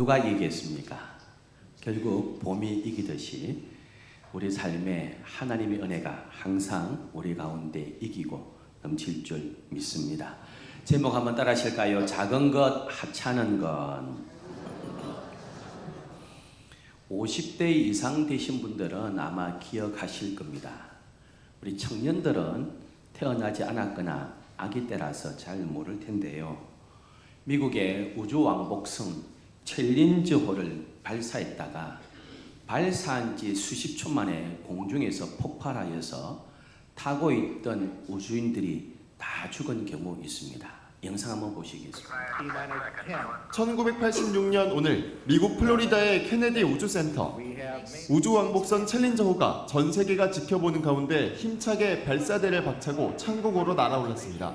누가 이기겠습니까? 결국 봄이 이기듯이 우리 삶에 하나님의 은혜가 항상 우리 가운데 이기고 넘칠 줄 믿습니다. 제목 한번 따라 하실까요? 작은 것, 하찮은 것. 50대 이상 되신 분들은 아마 기억하실 겁니다. 우리 청년들은 태어나지 않았거나 아기 때라서 잘 모를 텐데요. 미국의 우주왕복선 챌린저호를 발사했다가 발사한 지 수십 초 만에 공중에서 폭발하여서 타고 있던 우주인들이 다 죽은 경우 있습니다. 영상 한번 보시겠습니다. 1986년 오늘 미국 플로리다의 케네디 우주센터 우주왕복선 챌린저호가 전 세계가 지켜보는 가운데 힘차게 발사대를 박차고 창공으로 날아올랐습니다.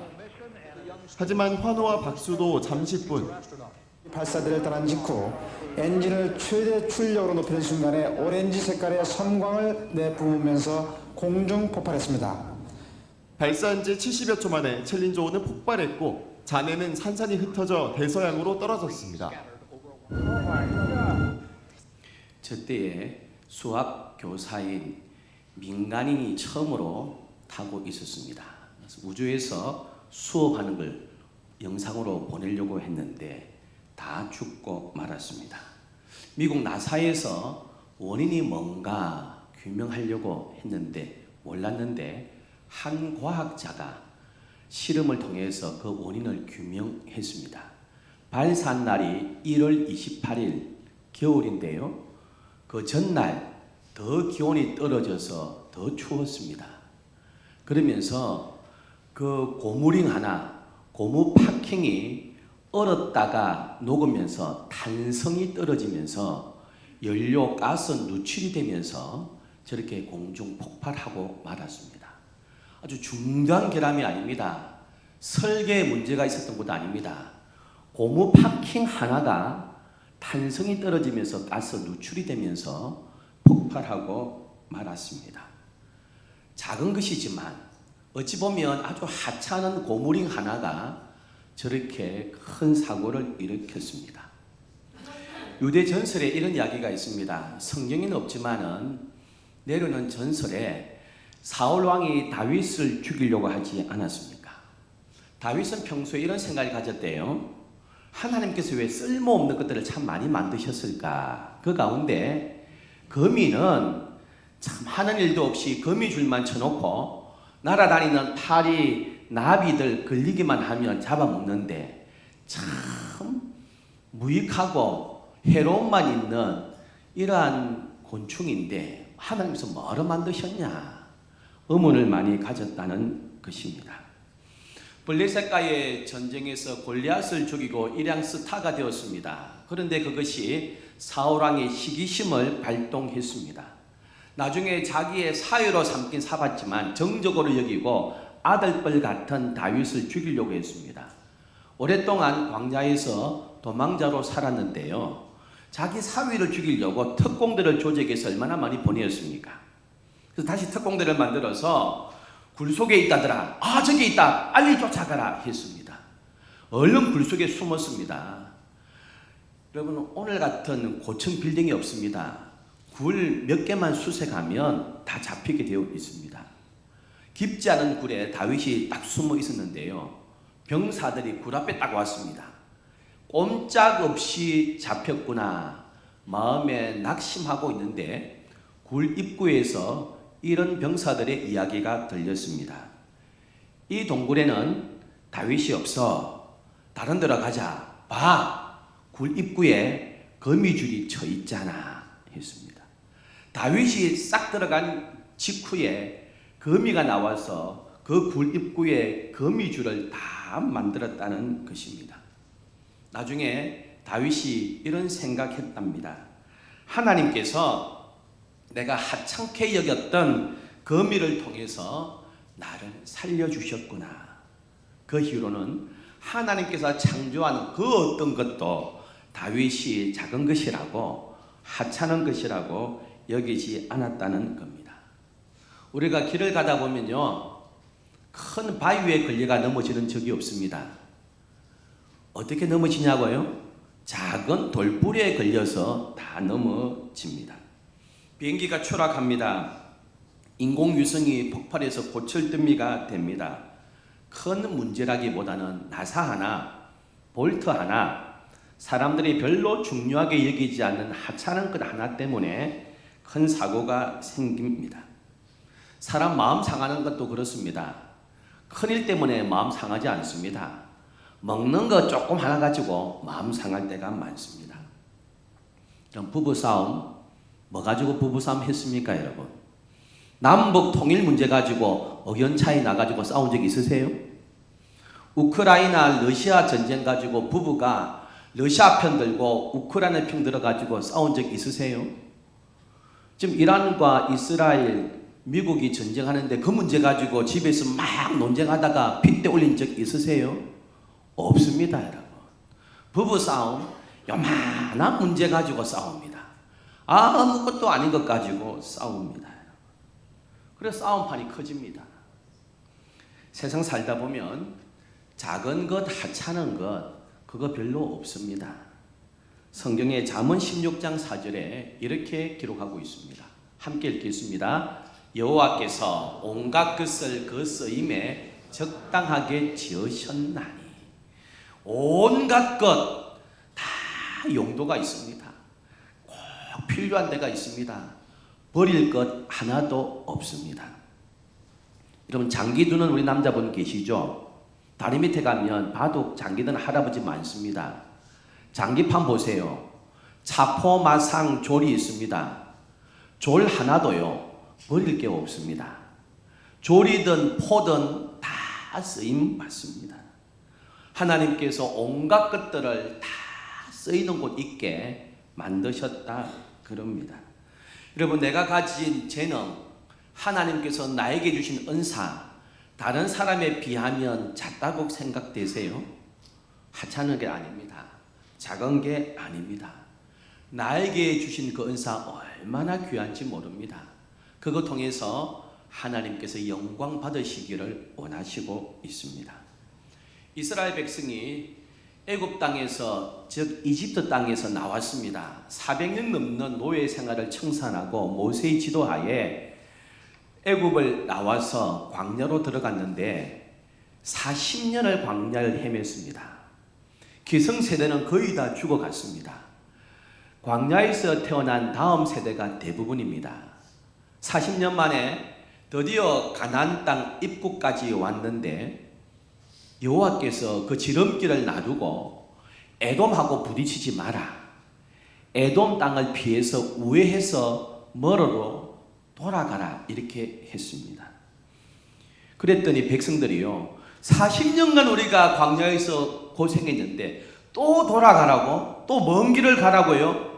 하지만 환호와 박수도 잠시뿐. 발사대를 떠난 직후 엔진을 최대 출력으로 높이는 순간에 오렌지 색깔의 섬광을 내뿜으면서 공중 폭발했습니다. 발사한 지 70여 초 만에 챌린저호는 폭발했고 잔해는 산산이 흩어져 대서양으로 떨어졌습니다. 저때에 수학 교사인 민간인이 처음으로 타고 있었습니다. 그래서 우주에서 수업하는 걸 영상으로 보내려고 했는데 다 죽고 말았습니다. 미국 나사에서 원인이 뭔가 규명하려고 몰랐는데 한 과학자가 실험을 통해서 그 원인을 규명했습니다. 발사한 날이 1월 28일 겨울인데요. 그 전날 더 기온이 떨어져서 더 추웠습니다. 그러면서 그 고무링 하나, 고무 파킹이 얼었다가 녹으면서 탄성이 떨어지면서 연료, 가스 누출이 되면서 저렇게 공중 폭발하고 말았습니다. 아주 중대한 결함이 아닙니다. 설계에 문제가 있었던 것도 아닙니다. 고무 파킹 하나가 탄성이 떨어지면서 가스 누출이 되면서 폭발하고 말았습니다. 작은 것이지만 어찌 보면 아주 하찮은 고무링 하나가 저렇게 큰 사고를 일으켰습니다. 유대 전설에 이런 이야기가 있습니다. 성경에는 없지만은 내려오는 전설에 사울 왕이 다윗을 죽이려고 하지 않았습니까? 다윗은 평소에 이런 생각을 가졌대요. 하나님께서 왜 쓸모없는 것들을 참 많이 만드셨을까? 그 가운데 거미는 참 하는 일도 없이 거미줄만 쳐놓고 날아다니는 파리, 나비들 걸리기만 하면 잡아먹는데 참 무익하고 해로움만 있는 이러한 곤충인데 하나님께서 뭐로 만드셨냐? 의문을 많이 가졌다는 것입니다. 블레셋과의 전쟁에서 골리앗을 죽이고 일양 스타가 되었습니다. 그런데 그것이 사울왕의 시기심을 발동했습니다. 나중에 자기의 사유로 삼긴 삼았지만 정적으로 여기고 아들뻘 같은 다윗을 죽이려고 했습니다. 오랫동안 광야에서 도망자로 살았는데요. 자기 사위를 죽이려고 특공대를 조직해서 얼마나 많이 보내었습니까? 그래서 다시 특공대를 만들어서 굴 속에 있다더라. 아, 저기 있다. 빨리 쫓아가라 했습니다. 얼른 굴 속에 숨었습니다. 여러분, 오늘 같은 고층 빌딩이 없습니다. 굴 몇 개만 수색하면 다 잡히게 되어 있습니다. 깊지 않은 굴에 다윗이 딱 숨어 있었는데요. 병사들이 굴 앞에 딱 왔습니다. 꼼짝없이 잡혔구나 마음에 낙심하고 있는데 굴 입구에서 이런 병사들의 이야기가 들렸습니다. 이 동굴에는 다윗이 없어. 다른 데로 가자. 봐, 굴 입구에 거미줄이 쳐 있잖아 했습니다. 다윗이 싹 들어간 직후에 거미가 나와서 그 굴 입구에 거미줄을 다 만들었다는 것입니다. 나중에 다윗이 이런 생각했답니다. 하나님께서 내가 하찮게 여겼던 거미를 통해서 나를 살려주셨구나. 그 이후로는 하나님께서 창조한 그 어떤 것도 다윗이 작은 것이라고 하찮은 것이라고 여기지 않았다는 겁니다. 우리가 길을 가다 보면요, 큰 바위에 걸려가 넘어지는 적이 없습니다. 어떻게 넘어지냐고요? 작은 돌부리에 걸려서 다 넘어집니다. 비행기가 추락합니다. 인공위성이 폭발해서 고철더미가 됩니다. 큰 문제라기보다는 나사 하나, 볼트 하나, 사람들이 별로 중요하게 여기지 않는 하찮은 것 하나 때문에 큰 사고가 생깁니다. 사람 마음 상하는 것도 그렇습니다. 큰일 때문에 마음 상하지 않습니다. 먹는 거 조금 하나 가지고 마음 상할 때가 많습니다. 그럼 부부싸움, 뭐 가지고 부부싸움 했습니까, 여러분? 남북 통일 문제 가지고 의견 차이 나가지고 싸운 적 있으세요? 우크라이나 러시아 전쟁 가지고 부부가 러시아 편 들고 우크라이나 편 들어가지고 싸운 적 있으세요? 지금 이란과 이스라엘, 미국이 전쟁하는데 그 문제 가지고 집에서 막 논쟁하다가 핏대 올린 적 있으세요? 없습니다, 여러분. 부부싸움 요만한 문제 가지고 싸웁니다. 아무것도 아닌 것 가지고 싸웁니다. 그래서 싸움판이 커집니다. 세상 살다 보면 작은 것, 하찮은 것 그거 별로 없습니다. 성경의 잠언 16장 4절에 이렇게 기록하고 있습니다. 함께 읽겠습니다. 여호와께서 온갖 것을 그 쓰임에 적당하게 지으셨나니. 온갖 것 다 용도가 있습니다. 꼭 필요한 데가 있습니다. 버릴 것 하나도 없습니다. 여러분 장기 두는 우리 남자분 계시죠? 다리 밑에 가면 바둑 장기 두는 할아버지 많습니다. 장기판 보세요. 차포, 마상, 졸이 있습니다. 졸 하나도요 버릴 게 없습니다. 졸이든 포든 다 쓰임 받습니다. 하나님께서 온갖 것들을 다 쓰이는 곳 있게 만드셨다 그럽니다. 여러분 내가 가진 재능, 하나님께서 나에게 주신 은사, 다른 사람에 비하면 작다고 생각되세요? 하찮은 게 아닙니다. 작은 게 아닙니다. 나에게 주신 그 은사 얼마나 귀한지 모릅니다. 그거 통해서 하나님께서 영광 받으시기를 원하시고 있습니다. 이스라엘 백성이 애굽 땅에서 즉 이집트 땅에서 나왔습니다. 400년 넘는 노예 생활을 청산하고 모세의 지도하에 애굽을 나와서 광야로 들어갔는데 40년을 광야를 헤맸습니다. 기성세대는 거의 다 죽어갔습니다. 광야에서 태어난 다음 세대가 대부분입니다. 40년 만에 드디어 가나안 땅 입구까지 왔는데 여호와께서 그 지름길을 놔두고 에돔하고 부딪히지 마라. 에돔 땅을 피해서 우회해서 멀어로 돌아가라 이렇게 했습니다. 그랬더니 백성들이요 40년간 우리가 광야에서 고생했는데 또 돌아가라고? 또 먼 길을 가라고요?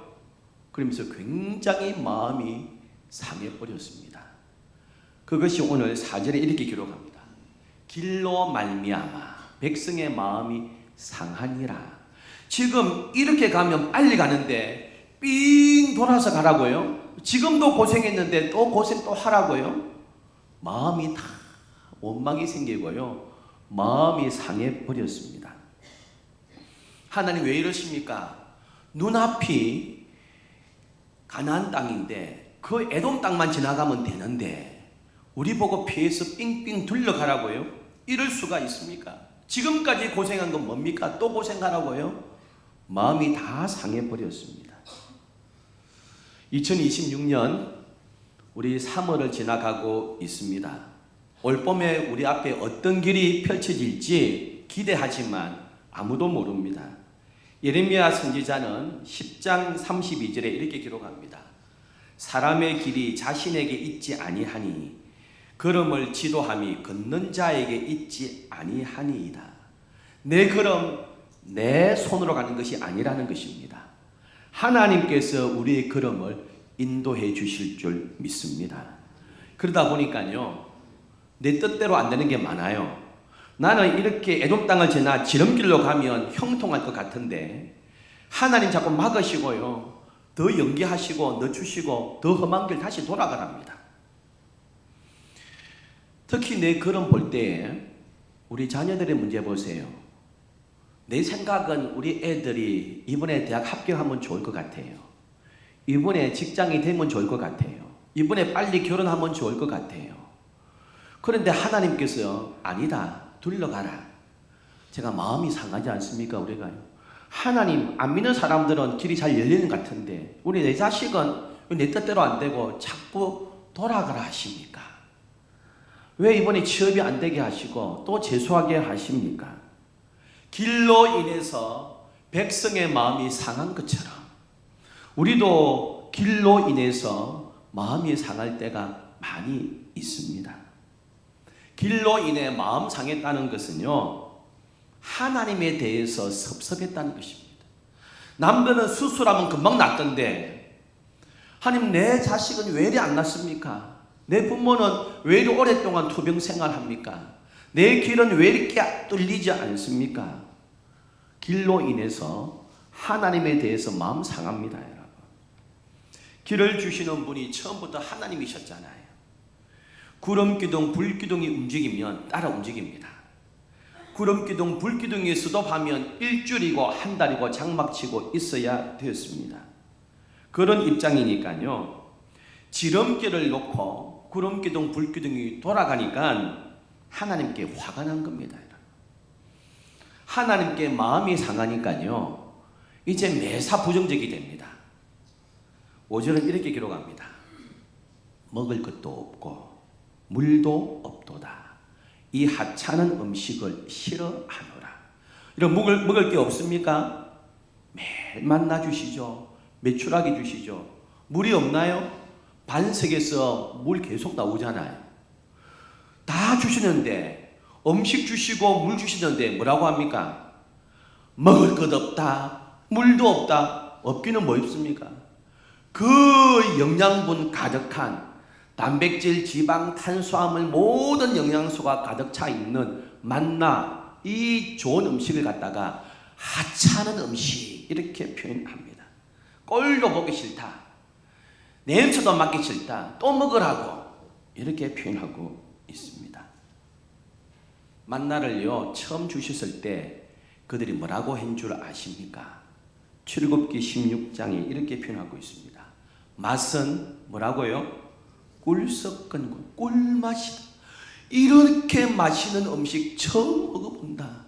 그러면서 굉장히 마음이 상해버렸습니다. 그것이 오늘 4절에 이렇게 기록합니다. 길로 말미암아 백성의 마음이 상하니라. 지금 이렇게 가면 빨리 가는데 삥 돌아서 가라고요? 지금도 고생했는데 또 고생 또 하라고요? 마음이 다 원망이 생기고요 마음이 상해버렸습니다. 하나님 왜 이러십니까? 눈앞이 가나안 땅인데 그 에돔 땅만 지나가면 되는데 우리 보고 피해서 삥삥 둘러가라고요? 이럴 수가 있습니까? 지금까지 고생한 건 뭡니까? 또 고생하라고요? 마음이 다 상해버렸습니다. 2026년 우리 3월을 지나가고 있습니다. 올봄에 우리 앞에 어떤 길이 펼쳐질지 기대하지만 아무도 모릅니다. 예레미야 선지자는 10장 32절에 이렇게 기록합니다. 사람의 길이 자신에게 있지 아니하니 걸음을 지도함이 걷는 자에게 있지 아니하니이다. 내 걸음 내 손으로 가는 것이 아니라는 것입니다. 하나님께서 우리의 걸음을 인도해 주실 줄 믿습니다. 그러다 보니까요 내 뜻대로 안 되는 게 많아요. 나는 이렇게 에돔 땅을 지나 지름길로 가면 형통할 것 같은데 하나님 자꾸 막으시고요 더 연기하시고 늦추시고 더 험한 길 다시 돌아가랍니다. 특히 내 걸음 볼 때에 우리 자녀들의 문제 보세요. 내 생각은 우리 애들이 이번에 대학 합격하면 좋을 것 같아요. 이번에 직장이 되면 좋을 것 같아요. 이번에 빨리 결혼하면 좋을 것 같아요. 그런데 하나님께서 아니다, 둘러가라. 제가 마음이 상하지 않습니까? 우리가요. 하나님 안 믿는 사람들은 길이 잘 열리는 것 같은데 우리 내 자식은 내 뜻대로 안 되고 자꾸 돌아가라 하십니까? 왜 이번에 취업이 안 되게 하시고 또 재수하게 하십니까? 길로 인해서 백성의 마음이 상한 것처럼 우리도 길로 인해서 마음이 상할 때가 많이 있습니다. 길로 인해 마음 상했다는 것은요, 하나님에 대해서 섭섭했다는 것입니다. 남들은 수술하면 금방 낫던데 하나님, 내 자식은 왜 이리 안 낫습니까? 내 부모는 왜 이리 오랫동안 투병 생활합니까? 내 길은 왜 이렇게 뚫리지 않습니까? 길로 인해서 하나님에 대해서 마음 상합니다, 여러분. 길을 주시는 분이 처음부터 하나님이셨잖아요. 구름기둥, 불기둥이 움직이면 따라 움직입니다. 구름기둥, 불기둥이 수도하면 일주일이고 한 달이고 장막치고 있어야 되었습니다. 그런 입장이니까요. 지름길을 놓고 구름기둥, 불기둥이 돌아가니까 하나님께 화가 난 겁니다. 하나님께 마음이 상하니까요. 이제 매사 부정적이 됩니다. 5절은 이렇게 기록합니다. 먹을 것도 없고 물도 없도다. 이 하찮은 음식을 싫어하노라. 이런 먹을 게 없습니까? 매일 만나 주시죠. 메추라기 주시죠. 물이 없나요? 반석에서 물 계속 나오잖아요. 다 주시는데, 음식 주시고 물 주시는데 뭐라고 합니까? 먹을 것 없다, 물도 없다. 없기는 뭐 있습니까? 그 영양분 가득한 단백질, 지방, 탄수화물 모든 영양소가 가득 차 있는 만나, 이 좋은 음식을 갖다가 하찮은 음식 이렇게 표현합니다. 꼴도 보기 싫다, 냄새도 맡기 싫다, 또 먹으라고 이렇게 표현하고 있습니다. 만나를요 처음 주셨을 때 그들이 뭐라고 한 줄 아십니까? 출애굽기 16장에 이렇게 표현하고 있습니다. 맛은 뭐라고요? 꿀 섞은 꿀맛이다. 이렇게 맛있는 음식 처음 먹어본다.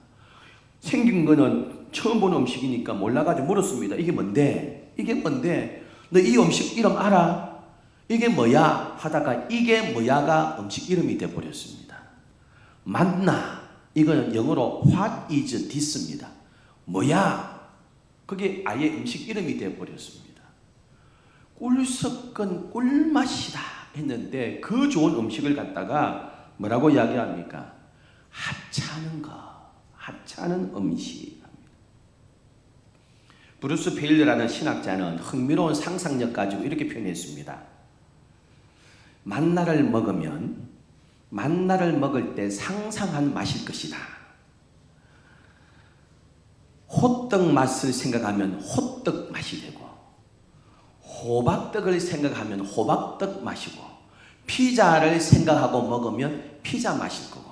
생긴 거는 처음 보는 음식이니까 몰라가지고 물었습니다. 이게 뭔데? 이게 뭔데? 너 이 음식 이름 알아? 이게 뭐야? 하다가 이게 뭐야가 음식 이름이 되어버렸습니다. 만나, 이거는 영어로 what is this입니다. 뭐야? 그게 아예 음식 이름이 되어버렸습니다. 꿀 섞은 꿀맛이다 했는데 그 좋은 음식을 갖다가 뭐라고 이야기합니까? 하찮은 거, 하찮은 음식. 브루스 베일러라는 신학자는 흥미로운 상상력 가지고 이렇게 표현했습니다. 만나를 먹으면 만나를 먹을 때 상상한 맛일 것이다. 호떡 맛을 생각하면 호떡 맛이 되고, 호박떡을 생각하면 호박떡 맛이고, 피자를 생각하고 먹으면 피자 맛일 거고,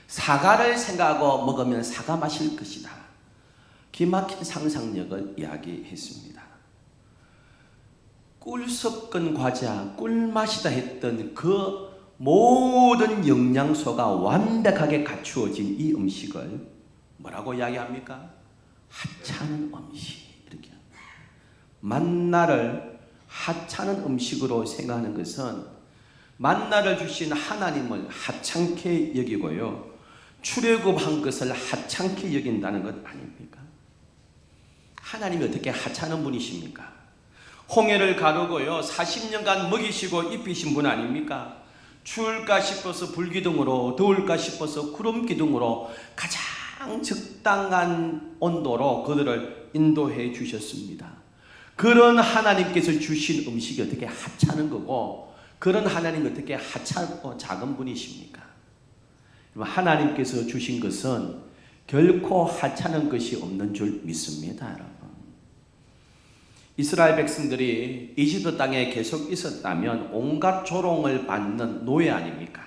사과를 생각하고 먹으면 사과 맛일 것이다. 기막힌 상상력을 이야기했습니다. 꿀 섞은 과자, 꿀맛이다 했던 그 모든 영양소가 완벽하게 갖추어진 이 음식을 뭐라고 이야기합니까? 하찮은 음식. 이렇게 만나를 하찮은 음식으로 생각하는 것은 만나를 주신 하나님을 하찮게 여기고요, 출애굽한 것을 하찮게 여긴다는 것 아닙니까? 하나님이 어떻게 하찮은 분이십니까? 홍해를 가르고요 40년간 먹이시고 입히신 분 아닙니까? 추울까 싶어서 불기둥으로, 더울까 싶어서 구름기둥으로 가장 적당한 온도로 그들을 인도해 주셨습니다. 그런 하나님께서 주신 음식이 어떻게 하찮은 거고, 그런 하나님이 어떻게 하찮고 작은 분이십니까? 하나님께서 주신 것은 결코 하찮은 것이 없는 줄 믿습니다, 여러분. 이스라엘 백성들이 이집트 땅에 계속 있었다면 온갖 조롱을 받는 노예 아닙니까?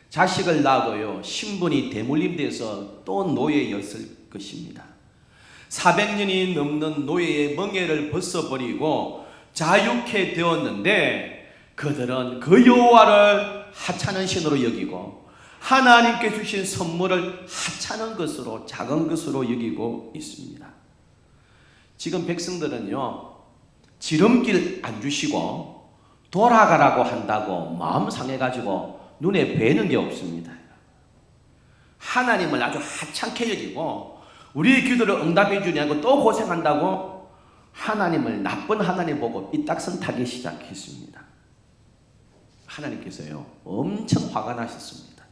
자식을 낳아도요 신분이 대물림돼서 또 노예였을 것입니다. 400년이 넘는 노예의 멍에를 벗어버리고 자유케 되었는데 그들은 그 여호와를 하찮은 신으로 여기고 하나님께 주신 선물을 하찮은 것으로 작은 것으로 여기고 있습니다. 지금 백성들은요, 지름길 안 주시고 돌아가라고 한다고 마음 상해가지고 눈에 뵈는 게 없습니다. 하나님을 아주 하찮게 여기고 우리의 기도를 응답해 주냐고 또 고생한다고 하나님을 나쁜 하나님 보고 삐딱선 타기 시작했습니다. 하나님께서요, 엄청 화가 나셨습니다.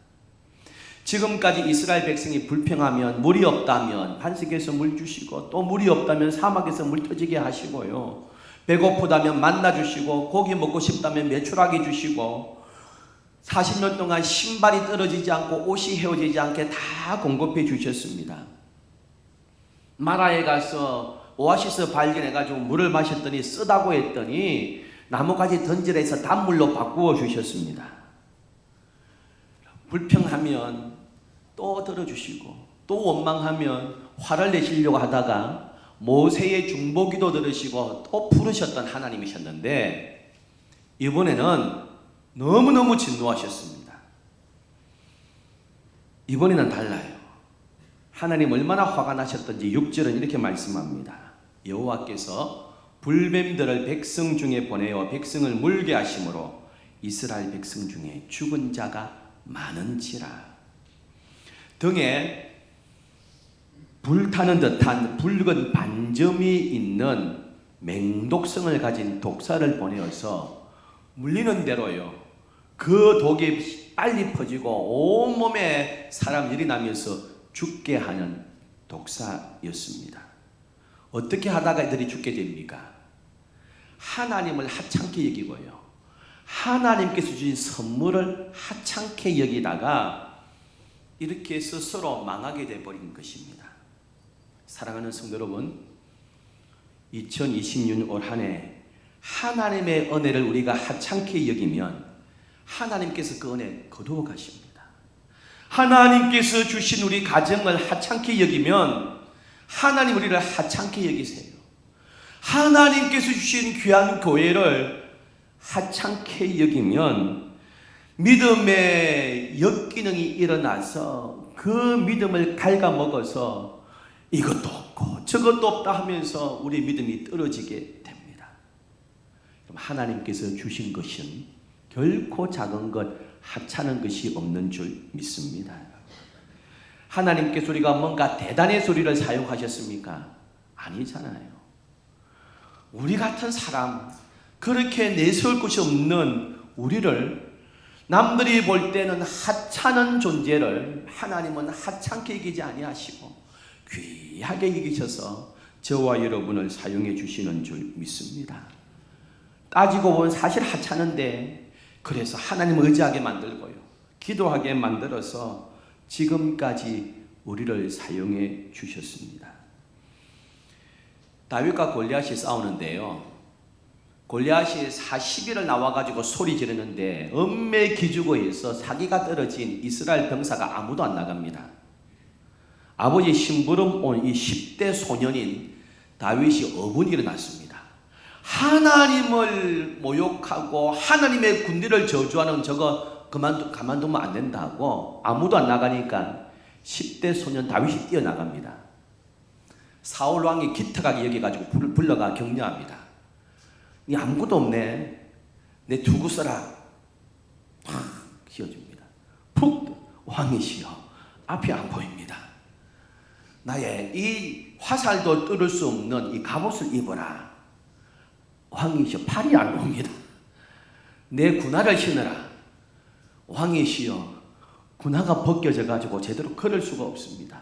지금까지 이스라엘 백성이 불평하면 물이 없다면 반석에서 물 주시고 또 물이 없다면 사막에서 물 터지게 하시고요, 배고프다면 만나 주시고 고기 먹고 싶다면 메추라기 주시고 40년 동안 신발이 떨어지지 않고 옷이 헤어지지 않게 다 공급해 주셨습니다. 마라에 가서 오아시스 발견해가지고 물을 마셨더니 쓰다고 했더니 나뭇가지 던질해서 단물로 바꾸어 주셨습니다. 불평하면 또 들어주시고 또 원망하면 화를 내시려고 하다가 모세의 중보기도 들으시고 또 부르셨던 하나님이셨는데 이번에는 너무너무 진노하셨습니다. 이번에는 달라요. 하나님 얼마나 화가 나셨던지 6절은 이렇게 말씀합니다. 여호와께서 불뱀들을 백성 중에 보내어 백성을 물게 하심으로 이스라엘 백성 중에 죽은 자가 많은지라. 등에 불타는 듯한 붉은 반점이 있는 맹독성을 가진 독사를 보내어서 물리는 대로요, 그 독이 빨리 퍼지고 온몸에 사람 열이 나면서 죽게 하는 독사였습니다. 어떻게 하다가 이들이 죽게 됩니까? 하나님을 하찮게 여기고요, 하나님께서 주신 선물을 하찮게 여기다가 이렇게 스스로 망하게 되어버린 것입니다. 사랑하는 성도 여러분, 2026년 올 한 해 하나님의 은혜를 우리가 하찮게 여기면 하나님께서 그 은혜 거두어 가십니다. 하나님께서 주신 우리 가정을 하찮게 여기면 하나님 우리를 하찮게 여기세요. 하나님께서 주신 귀한 교회를 하찮게 여기면 믿음의 역기능이 일어나서 그 믿음을 갉아먹어서 이것도 없고 저것도 없다 하면서 우리 믿음이 떨어지게 됩니다. 그럼 하나님께서 주신 것은 결코 작은 것, 하찮은 것이 없는 줄 믿습니다. 하나님께서 우리가 뭔가 대단의 소리를 사용하셨습니까? 아니잖아요. 우리 같은 사람, 그렇게 내세울 것이 없는 우리를 남들이 볼 때는 하찮은 존재를 하나님은 하찮게 여기지 아니하시고 귀하게 여기셔서 저와 여러분을 사용해 주시는 줄 믿습니다. 따지고 보면 사실 하찮은데 그래서 하나님을 의지하게 만들고요, 기도하게 만들어서 지금까지 우리를 사용해 주셨습니다. 다윗과 골리앗이 싸우는데요, 골리앗이 40일을 나와가지고 소리 지르는데 엄매 기죽어해서 사기가 떨어진 이스라엘 병사가 아무도 안 나갑니다. 아버지 심부름 온 이 10대 소년인 다윗이 어분이 일어났습니다. 하나님을 모욕하고 하나님의 군대를 저주하는 저거 가만두면 안 된다고 아무도 안 나가니까 10대 소년 다윗이 뛰어나갑니다. 사울 왕이 기특하게 여겨가지고 불러가 격려합니다. 니 아무것도 없네, 내 두고 써라. 팍 씌워줍니다. 푹, 왕이시여 앞이 안 보입니다. 나의 이 화살도 뚫을 수 없는 이 갑옷을 입어라. 왕이시여 팔이 안 옵니다. 내 군화를 신어라. 왕이시여 군화가 벗겨져 가지고 제대로 걸을 수가 없습니다.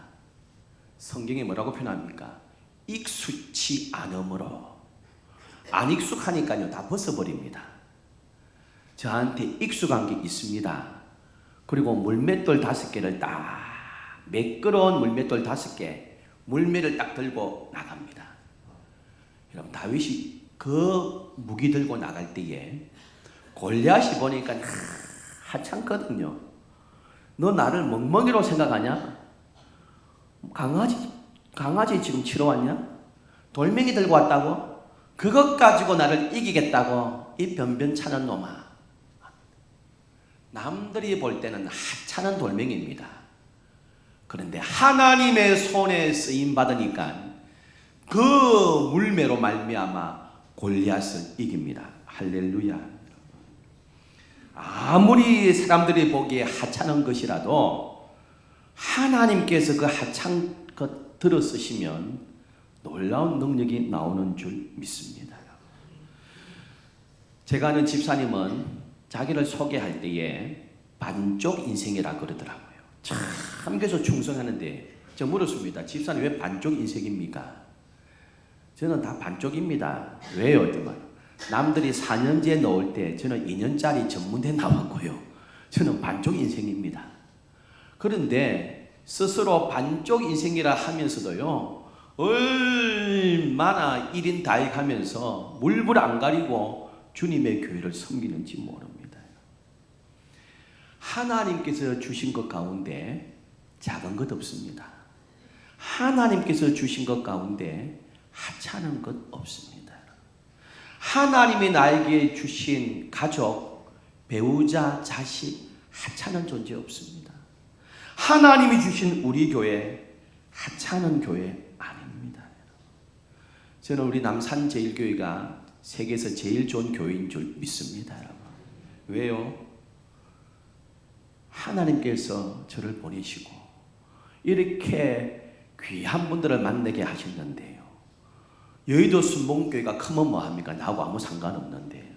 성경에 뭐라고 표현합니까? 익숙치 않음으로. 안 익숙하니까요 다 벗어버립니다. 저한테 익숙한 게 있습니다. 그리고 물맷돌 5개를 딱, 매끄러운 물맷돌 5개, 물매를 딱 들고 나갑니다. 여러분, 다윗이 그 무기 들고 나갈 때에 골리앗이 보니까 하찮거든요. 너 나를 멍멍이로 생각하냐? 강아지 지금 치러 왔냐? 돌멩이 들고 왔다고? 그것 가지고 나를 이기겠다고? 이 변변찮은 놈아. 남들이 볼 때는 하찮은 돌멩이입니다. 그런데 하나님의 손에 쓰임 받으니까 그 물매로 말미암아 골리앗을 이깁니다. 할렐루야. 아무리 사람들이 보기에 하찮은 것이라도 하나님께서 그 하찮은 것 들어 쓰시면 놀라운 능력이 나오는 줄 믿습니다. 제가 아는 집사님은 자기를 소개할 때에 반쪽 인생이라 그러더라고요. 참 그래서 충성하는데 저 물었습니다. 집사님 왜 반쪽 인생입니까? 저는 다 반쪽입니다. 왜요? 남들이 4년제 넣을 때 저는 2년짜리 전문대 나왔고요. 저는 반쪽 인생입니다. 그런데 스스로 반쪽 인생이라 하면서도요, 얼마나 1인 다익하면서 물불 안 가리고 주님의 교회를 섬기는지 모릅니다. 하나님께서 주신 것 가운데 작은 것 없습니다. 하나님께서 주신 것 가운데 하찮은 것 없습니다. 하나님이 나에게 주신 가족, 배우자, 자식 하찮은 존재 없습니다. 하나님이 주신 우리 교회 하찮은 교회 아닙니다. 저는 우리 남산제일교회가 세계에서 제일 좋은 교회인 줄 믿습니다. 여러분. 왜요? 하나님께서 저를 보내시고 이렇게 귀한 분들을 만나게 하셨는데요. 여의도 순복음교회가 크면 뭐합니까? 나하고 아무 상관없는데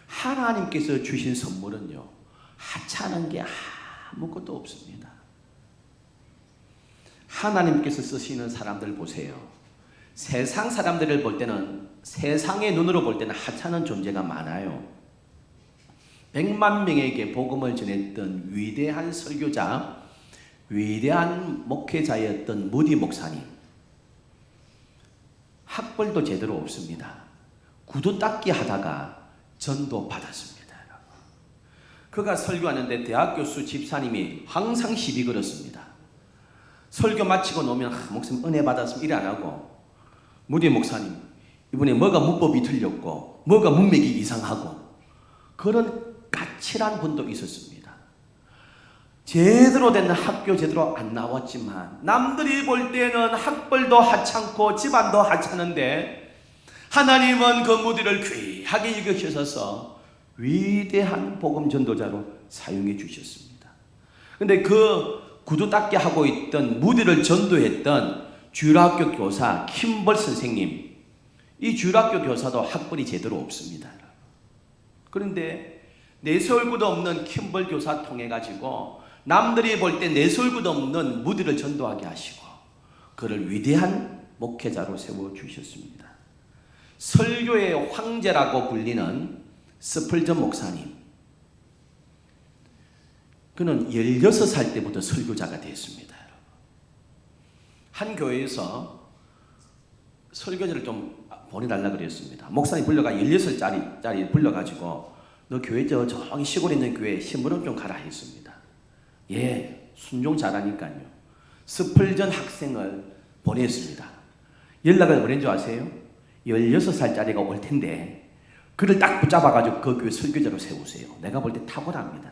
하나님께서 주신 선물은요, 하찮은 게 아무것도 없습니다. 하나님께서 쓰시는 사람들 보세요. 세상 사람들을 볼 때는, 세상의 눈으로 볼 때는 하찮은 존재가 많아요. 100만 명에게 복음을 전했던 위대한 설교자, 위대한 목회자였던 무디 목사님, 학벌도 제대로 없습니다. 구두 닦기 하다가 전도 받았습니다. 그가 설교하는데 대학 교수 집사님이 항상 시비 걸었습니다. 설교 마치고 나오면 목사님 은혜 받았으면 일 안 하고, 무디 목사님 이번에 뭐가 문법이 틀렸고 뭐가 문맥이 이상하고, 그런 까칠한 분도 있었습니다. 제대로 된 학교 제대로 안 나왔지만 남들이 볼 때는 학벌도 하찮고 집안도 하찮은데 하나님은 그 무디를 귀하게 여기셔서 위대한 복음 전도자로 사용해 주셨습니다. 그런데 그 구두 닦게 하고 있던 무디를 전도했던 주일학교 교사 킴벌 선생님, 이 주일학교 교사도 학벌이 제대로 없습니다. 그런데 내세울구도 없는 킴벌 교사 통해 가지고 남들이 볼 때 내세울구도 없는 무디를 전도하게 하시고 그를 위대한 목회자로 세워주셨습니다. 설교의 황제라고 불리는 스펄전 목사님, 그는 16살 때부터 설교자가 됐습니다. 한 교회에서 설교자를 좀 보내달라 그랬습니다. 목사님 불러가 16살짜리 불러가지고 너 교회 저기 시골에 있는 교회 신부름 좀 가라 했습니다. 예, 순종 잘하니까요. 스펄전 학생을 보냈습니다. 연락을 보낸 줄 아세요? 16살짜리가 올 텐데 그를 딱 붙잡아가지고 그 교회 설교자로 세우세요. 내가 볼 때 탁월합니다.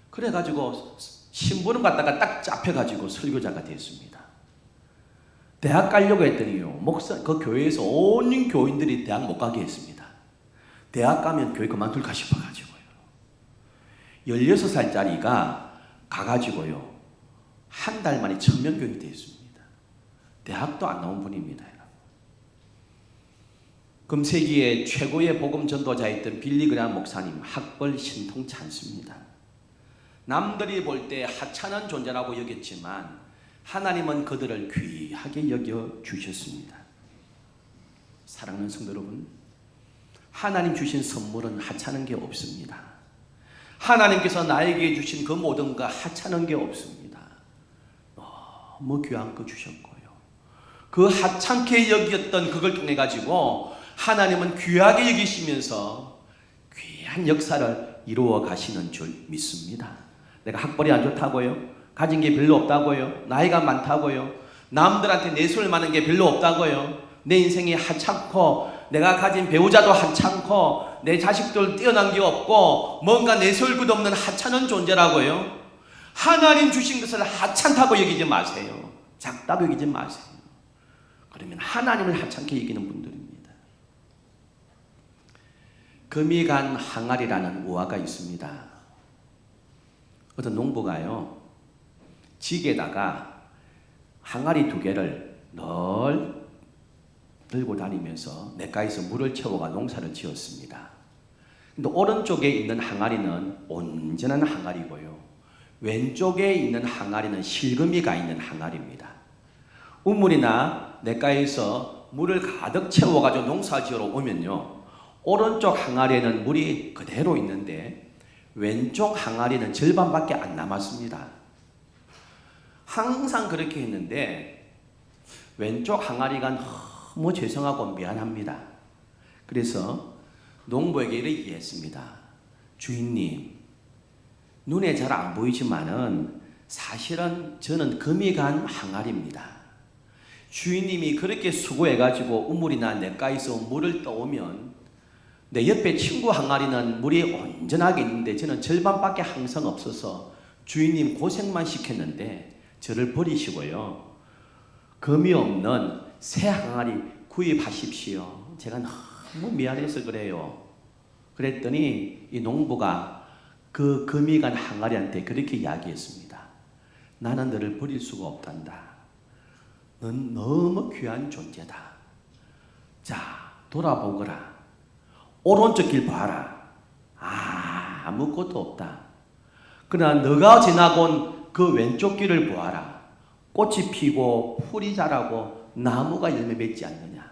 그래가지고 신부름 갔다가 딱 잡혀가지고 설교자가 됐습니다. 대학 가려고 했더니요, 그 교회에서 온 교인들이 대학 못 가게 했습니다. 대학 가면 교회 그만둘까 싶어가지고요. 16살짜리가 가가지고요, 한 달 만에 천명교인이 됐습니다. 대학도 안 나온 분입니다. 금세기의 최고의 복음 전도자였던 빌리 그레이엄 목사님, 학벌 신통치 않습니다. 남들이 볼 때 하찮은 존재라고 여겼지만 하나님은 그들을 귀하게 여겨주셨습니다. 사랑하는 성도 여러분, 하나님 주신 선물은 하찮은 게 없습니다. 하나님께서 나에게 주신 그 모든 것 하찮은 게 없습니다. 너무 귀한 거 주셨고요, 그 하찮게 여겼던 그걸 통해 가지고 하나님은 귀하게 여기시면서 귀한 역사를 이루어 가시는 줄 믿습니다. 내가 학벌이 안 좋다고요? 가진 게 별로 없다고요? 나이가 많다고요? 남들한테 내세울 만한 게 별로 없다고요? 내 인생이 하찮고 내가 가진 배우자도 하찮고 내 자식들 뛰어난 게 없고 뭔가 내세울 것 없는 하찮은 존재라고요? 하나님 주신 것을 하찮다고 여기지 마세요. 작다고 여기지 마세요. 그러면 하나님을 하찮게 여기는 분들입니다. 금이 간 항아리라는 우화가 있습니다. 어떤 농부가요, 지게다가 항아리 2개를 늘 들고 다니면서 냇가에서 물을 채워가 농사를 지었습니다. 근데 오른쪽에 있는 항아리는 온전한 항아리고요, 왼쪽에 있는 항아리는 실금이가 있는 항아리입니다. 우물이나 냇가에서 물을 가득 채워가지고 농사 지으러 오면요, 오른쪽 항아리에는 물이 그대로 있는데 왼쪽 항아리는 절반밖에 안 남았습니다. 항상 그렇게 했는데 왼쪽 항아리가 너무 죄송하고 미안합니다. 그래서 농부에게 이렇게 얘기했습니다. 주인님, 눈에 잘 안 보이지만은 사실은 저는 금이 간 항아리입니다. 주인님이 그렇게 수고해가지고 우물이나 냇가에서 물을 떠오면 내 옆에 친구 항아리는 물이 온전하게 있는데 저는 절반밖에 항상 없어서 주인님 고생만 시켰는데 저를 버리시고요, 금이 없는 새 항아리 구입하십시오. 제가 너무 미안해서 그래요. 그랬더니 이 농부가 그 금이 간 항아리한테 그렇게 이야기했습니다. 나는 너를 버릴 수가 없단다. 넌 너무 귀한 존재다. 자, 돌아보거라. 오른쪽 길 봐라. 아무것도 없다. 그러나 너가 지나본 그 왼쪽 길을 보아라. 꽃이 피고 풀이 자라고 나무가 열매 맺지 않느냐.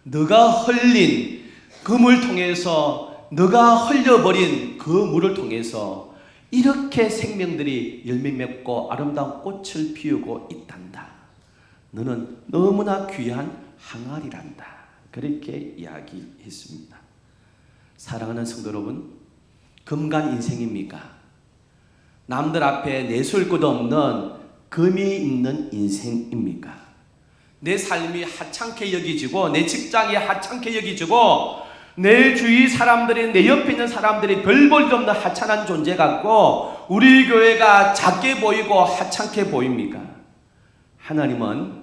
너가 흘린 금을 통해서, 너가 흘려버린 그 물을 통해서 이렇게 생명들이 열매 맺고 아름다운 꽃을 피우고 있단다. 너는 너무나 귀한 항아리란다. 그렇게 이야기했습니다. 사랑하는 성도 여러분, 금간 인생입니까? 남들 앞에 내세울 것 없는 금이 있는 인생입니까? 내 삶이 하찮게 여기지고 내 직장이 하찮게 여기지고 내 주위 사람들이, 내 옆에 있는 사람들이 별 볼 일 없는 하찮은 존재 같고 우리 교회가 작게 보이고 하찮게 보입니까? 하나님은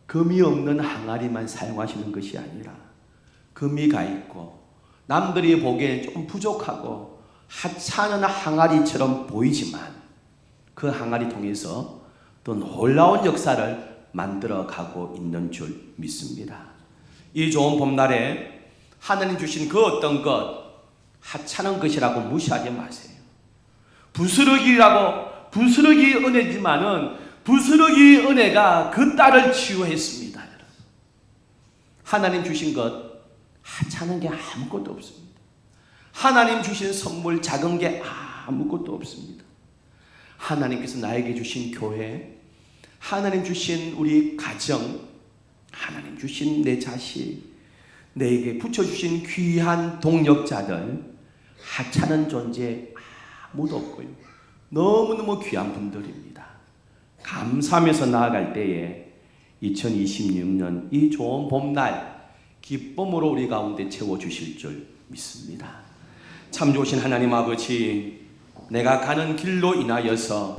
금이 없는 항아리만 사용하시는 것이 아니라 금이 가 있고 남들이 보기엔 좀 부족하고 하찮은 항아리처럼 보이지만 그 항아리 통해서 또 놀라운 역사를 만들어가고 있는 줄 믿습니다. 이 좋은 봄날에 하나님 주신 그 어떤 것, 하찮은 것이라고 무시하지 마세요. 부스러기 은혜지만은 부스러기 은혜가 그 딸을 치유했습니다. 하나님 주신 것 하찮은 게 아무것도 없습니다. 하나님 주신 선물 작은 게 아무것도 없습니다. 하나님께서 나에게 주신 교회, 하나님 주신 우리 가정, 하나님 주신 내 자식, 내게 붙여주신 귀한 동력자들, 하찮은 존재 아무도 없고요. 너무너무 귀한 분들입니다. 감사하면서 나아갈 때에 2026년 이 좋은 봄날 기쁨으로 우리 가운데 채워주실 줄 믿습니다. 참 좋으신 하나님 아버지, 내가 가는 길로 인하여서